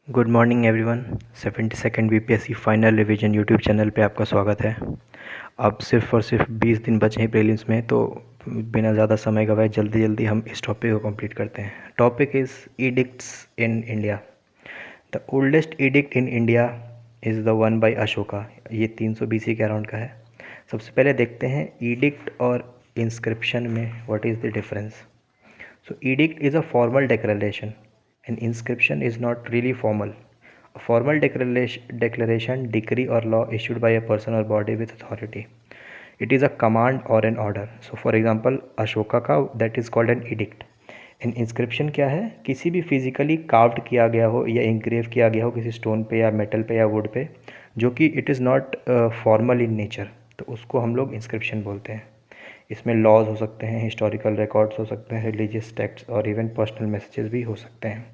Good morning everyone. 72nd BPSC final revision YouTube channel पे आपका स्वागत है। अब सिर्फ और सिर्फ 20 दिन बचे हैं प्रीलिम्स में, तो बिना ज़्यादा समय गवाए जल्दी जल्दी हम इस टॉपिक को कंप्लीट करते हैं। Topic is edicts in India. The oldest edict in India is the one by Ashoka. ये 300 BC के अराउंड का है। सबसे पहले देखते हैं ईडिक्ट और इंस्क्रिप्शन में what is the difference. So edict is a formal declaration. An inscription is not really formal. A formal declaration, decree or law issued by a person or body with authority. It is a command or an order. So for example, Ashoka का that is called an edict. An inscription क्या है? किसी भी physically carved किया गया हो या इंग्रेव किया गया हो किसी स्टोन पे या मेटल पे या वुड पे, जो कि it is not formal in nature, तो उसको हम लोग इंस्क्रिप्शन बोलते हैं। इसमें लॉज हो सकते हैं, हिस्टोरिकल रिकॉर्ड्स हो सकते हैं, रिलीजियस टेक्स्ट और इवन पर्सनल मैसेजेस भी हो सकते हैं।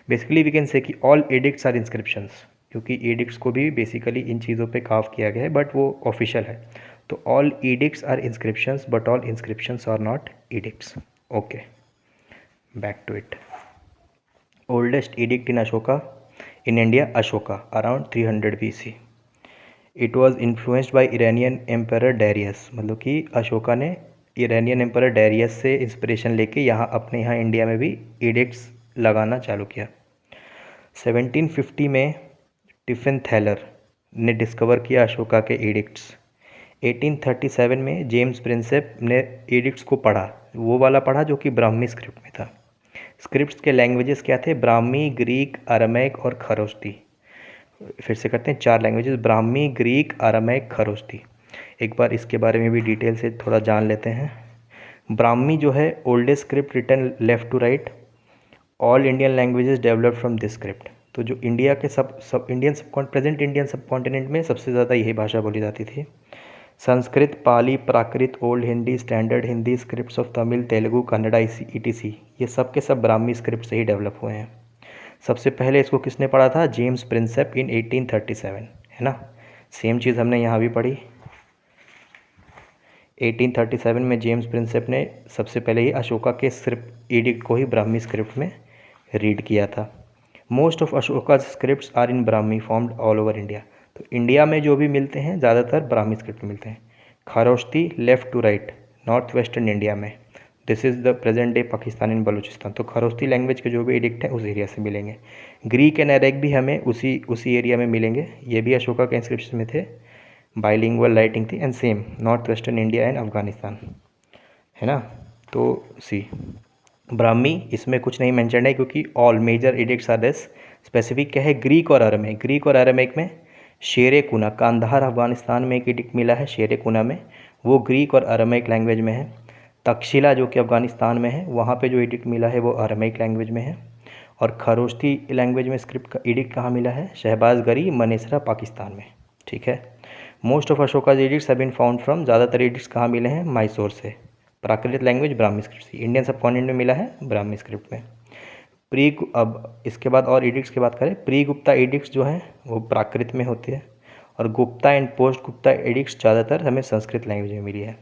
बेसिकली वी कैन से कि ऑल एडिक्ट्स आर इंस्क्रिप्शंस, क्योंकि एडिक्ट्स को भी बेसिकली इन चीज़ों पे काव किया गया है, बट वो ऑफिशियल है। तो all edicts are inscriptions but all inscriptions are not edicts. Okay, back to it. Oldest edict in Ashoka in India, Ashoka around 300 BC। It was influenced by Iranian emperor Darius, मतलब कि अशोका ने इरानियन एम्पर डेरियस से inspiration लेके यहाँ अपने यहाँ India में भी एडिक्ट्स लगाना चालू किया। 1750 में टिफिन थैलर ने डिस्कवर किया अशोका के एडिक्ट्स। 1837 में जेम्स प्रिंसेप ने एडिक्ट्स को पढ़ा, वो वाला पढ़ा जो कि ब्राह्मी स्क्रिप्ट में था। स्क्रिप्ट्स के लैंग्वेजेस क्या थे? ब्राह्मी, ग्रीक, अरामैक और खरोस्ती। फिर से करते हैं, 4 लैंग्वेजेस, ब्राह्मी, ग्रीक, अरामैक, खरोस्ती। एक बार इसके बारे में भी डिटेल से थोड़ा जान लेते हैं। ब्राह्मी जो है oldest script written left to right. All Indian languages developed from this script. तो जो इंडिया के प्रेजेंट इंडियन सब कॉन्टिनेंट में सबसे ज़्यादा यही भाषा बोली जाती थी। Sanskrit, Pali, Prakrit, old Hindi, standard Hindi, scripts of Tamil, Telugu, Kannada, ETC, ये सब के सब ब्राह्मी स्क्रिप्ट से ही डेवलप हुए हैं। सबसे पहले इसको किसने पढ़ा था? जेम्स प्रिंसेप इन 1837, है ना। सेम चीज़ हमने यहाँ भी पढ़ी। 1837 में जेम्स प्रिंसेप ने सबसे पहले ही अशोका के स्क्रिप्ट एडिक्ट को ही ब्राह्मी स्क्रिप्ट में रीड किया था। Most of Ashoka scripts are in Brahmi formed all over India. तो इंडिया में जो भी मिलते हैं ज़्यादातर ब्राह्मी स्क्रिप्ट में मिलते हैं। Kharosthi left to right, north western India में। This is the present day Pakistan and Balochistan. तो खरोस्ती लैंग्वेज के जो भी एडिक्ट हैं उस एरिया से मिलेंगे। ग्रीक एंड अरेक भी हमें उसी एरिया में मिलेंगे, ये भी अशोका के इंस्क्रिप्शन में थे। बाइलिंगुअल राइटिंग थी and same north western India and Afghanistan, है ना। तो सी ब्राह्मी इसमें कुछ नहीं मेंशन है, क्योंकि all major edicts are this. Specific क्या है? ग्रीक और अरामैक। ग्रीक और अरामैक में शेर कुना, कांधार अफगानिस्तान में एक एडिक्ट मिला है शेर कुना में, वो ग्रीक और अरामैक लैंग्वेज में है। तक्षशिला जो कि अफगानिस्तान में है, वहाँ पे जो एडिक्ट मिला है वो अरामैक लैंग्वेज में है। और खरोस्ती लैंग्वेज में स्क्रिप्ट का एडिक्ट कहाँ मिला है? शहबाजगरी, मनेसरा, पाकिस्तान में। ठीक है। Most of Ashoka edicts have been found from, ज़्यादातर एडिक्ट्स कहाँ मिले हैं? मैसूर से। प्राकृत लैंग्वेज ब्राह्मी स्क्रिप्ट से। इंडियन सब कॉन्टिनेंट में मिला है ब्राह्मी स्क्रिप्ट में। अब इसके बाद और एडिक्ट्स की बात करें, प्री गुप्ता एडिक्ट्स जो हैं वो प्राकृत में होती है, और Gupta and post Gupta addicts ज़्यादातर हमें संस्कृत लैंग्वेज में मिली है।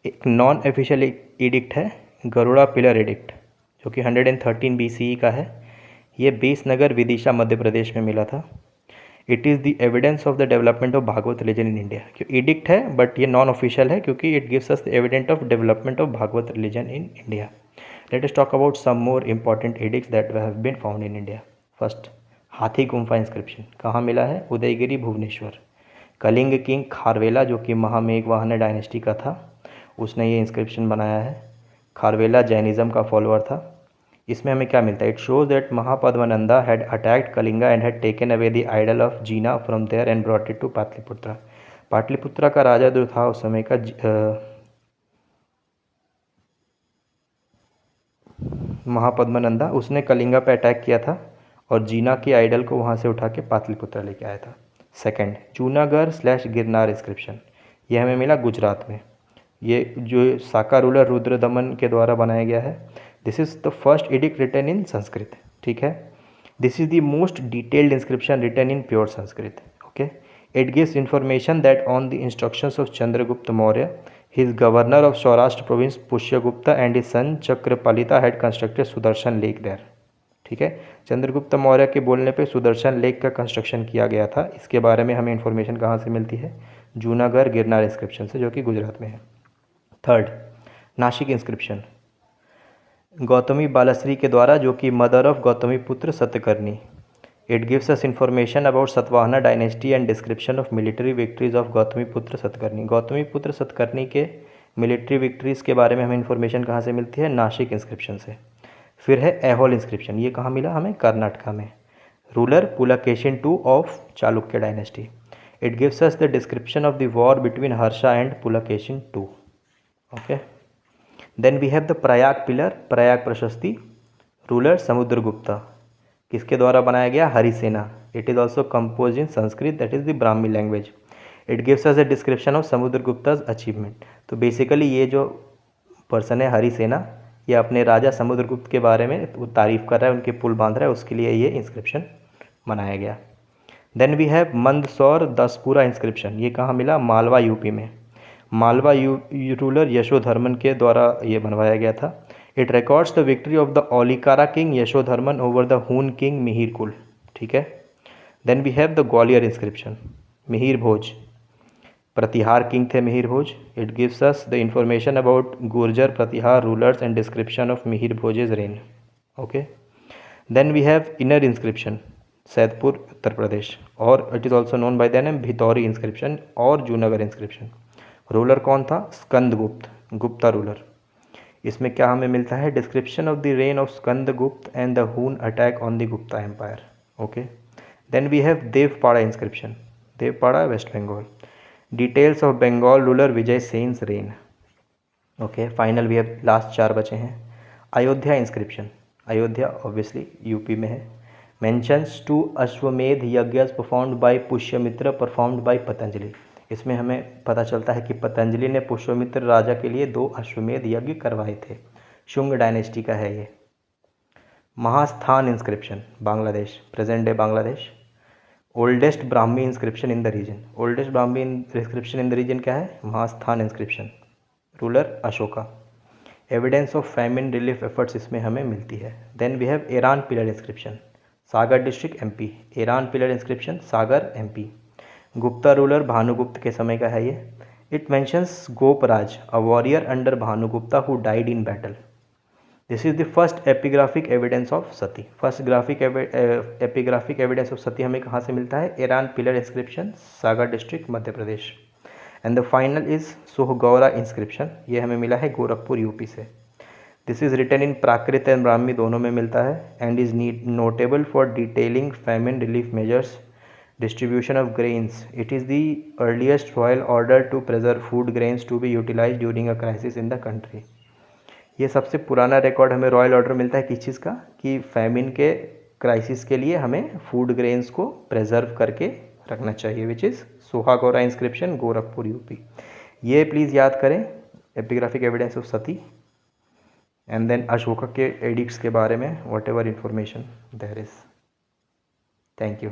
एक नॉन ऑफिशियल एडिक्ट है गरुड़ा पिलर एडिक्ट, जो कि 113 BCE का है। ये 20 नगर विदिशा मध्य प्रदेश में मिला था। It is the evidence of the development of Bhagavata religion in India. क्यों एडिक्ट है बट ये नॉन ऑफिशियल है, क्योंकि it gives us the evident of development of Bhagavata religion in India. Let us talk about some more important edicts that have been found in India. First, Hathi Gumpha inscription कहाँ मिला है? Udayagiri, Bhubaneswar. Kalinga king Kharavela, जो कि महामेघवाहन dynasty का था, उसने ये इंस्क्रिप्शन बनाया है। खारवेला जैनिज़्म का फॉलोअर था। इसमें हमें क्या मिलता है? It shows that Mahapadmananda had attacked Kalinga and had taken away the idol of Jina from there and brought it to Pataliputra. Pataliputra का राजा जो था उस समय का महापद्मनंदा, उसने कलिंगा पे अटैक किया था और जीना की आइडल को वहाँ से उठा के पाटलिपुत्रा लेके आया था। सेकंड, जूनागढ़ / गिरनार इंस्क्रिप्शन, ये हमें मिला गुजरात में। ये जो साका रूलर रुद्रदमन के द्वारा बनाया गया है। This is the first edict written in Sanskrit. ठीक है। This is the most detailed inscription written in pure Sanskrit. Okay. It gives information that on the instructions of Chandragupta Maurya, his governor of Saurashtra province Pushyagupta and his son Chakrapalita had constructed Sudarshan Lake there. ठीक है। चंद्रगुप्त मौर्य के बोलने पे Sudarshan lake का construction किया गया था। इसके बारे में हमें इन्फॉर्मेशन कहाँ से मिलती है? जूनागढ़ गिरनार इंस्क्रिप्शन से, जो कि गुजरात में है। थर्ड, नासिक इंस्क्रिप्शन, गौतमी बालाश्री के द्वारा, जो कि मदर ऑफ गौतमी पुत्र Satakarni. It gives us information about Satavahana dynasty and description of military victories of Gautami पुत्र सतकर्णी। गौतमी पुत्र सतकर्णी के मिलिट्री विक्ट्रीज़ के बारे में हमें इन्फॉर्मेशन कहाँ से मिलती है? नासिक इंस्क्रिप्शन से। फिर है ऐहोल इंस्क्रिप्शन, ये कहाँ मिला हमें? कर्नाटका में। Ruler Pulakeshin II of Chalukya dynasty. It gives us the description of the war between Harsha and Pulakeshin II। Okay, then we have the Prayag pillar, Prayag Prashasti. Ruler Samudragupta. किसके द्वारा बनाया गया? Harisena. It is also compose in Sanskrit, that is the Brahmi language. It gives us a description of Samudragupta's achievement. तो basically ये जो person है हरिसेना, ये अपने राजा समुद्रगुप्त के बारे में वो तारीफ़ कर रहा है, उनके पुल बांध रहा है, उसके लिए ये इंस्क्रिप्शन बनाया गया। Then we have Mandsaur Dashapura inscription. ये कहाँ मिला? मालवा यूपी में। मालवा रूलर यशोधर्मन के द्वारा ये बनवाया गया था। It records the victory of the Aulikara king Yashodharman over the Hun king Mihirakula. ठीक है। Then we have the Gwalior inscription, Mihir Bhoj, Pratihara king थे Mihir Bhoj. It gives us the information about Gurjara Pratihara rulers and description of Mihir Bhoj's reign. Okay, then we have inner inscription, Saidpur Uttar Pradesh, और it is also known by the name Bhitari inscription और Junagadh inscription. Ruler कौन था? Skandagupta, Gupta ruler. इसमें क्या हमें मिलता है? Description of the reign of Skandagupta and the Hun attack on the Gupta empire. Okay, then we have Devpara inscription, Devpara West Bengal. Details of Bengal ruler Vijay Sen's reign. Okay, final we have last 4 बचे हैं। Ayodhya inscription, Ayodhya obviously UP में है। Mentions 2 Ashwamedha yagya performed by Pushyamitra performed by Patanjali. इसमें हमें पता चलता है कि पतंजलि ने पुष्यमित्र राजा के लिए 2 अश्वमेध यज्ञ करवाए थे। शुंग डायनेस्टी का है ये। Mahasthan inscription, Bangladesh, present day Bangladesh. Oldest Brahmi inscription in the region, oldest Brahmi inscription in the region क्या है? Mahasthan inscription. Ruler Ashoka. Evidence of famine relief efforts इसमें हमें मिलती है। Then we have Eran pillar inscription, Sagar district MP. Eran pillar inscription, Sagar MP. Gupta ruler Bhanugupta के समय का है ये। It mentions Goparaja, a warrior under Bhanugupta who died in battle. This is the first epigraphic evidence of sati. First epigraphic evidence of sati हमें कहाँ से मिलता है? Eran pillar inscription, Sagar district Madhya Pradesh. And the final is Sohgaura inscription, ये हमें मिला है गोरखपुर यूपी से। This is written in Prakrit and Brahmi दोनों में मिलता है। And is notable for detailing famine relief measures, distribution of grains. It is the earliest royal order to preserve food grains to be utilized during a crisis in the country. ये सबसे पुराना record हमें royal order मिलता है किस चीज़ का? कि famine के क्राइसिस के लिए हमें फूड ग्रेन्स को प्रेजर्व करके रखना चाहिए, which is Sohagaura inscription, Gorakhpur UP. ये प्लीज़ याद करें, epigraphic evidence of sati and then Ashoka के एडिक्ट्स के बारे में whatever information there is. Thank you.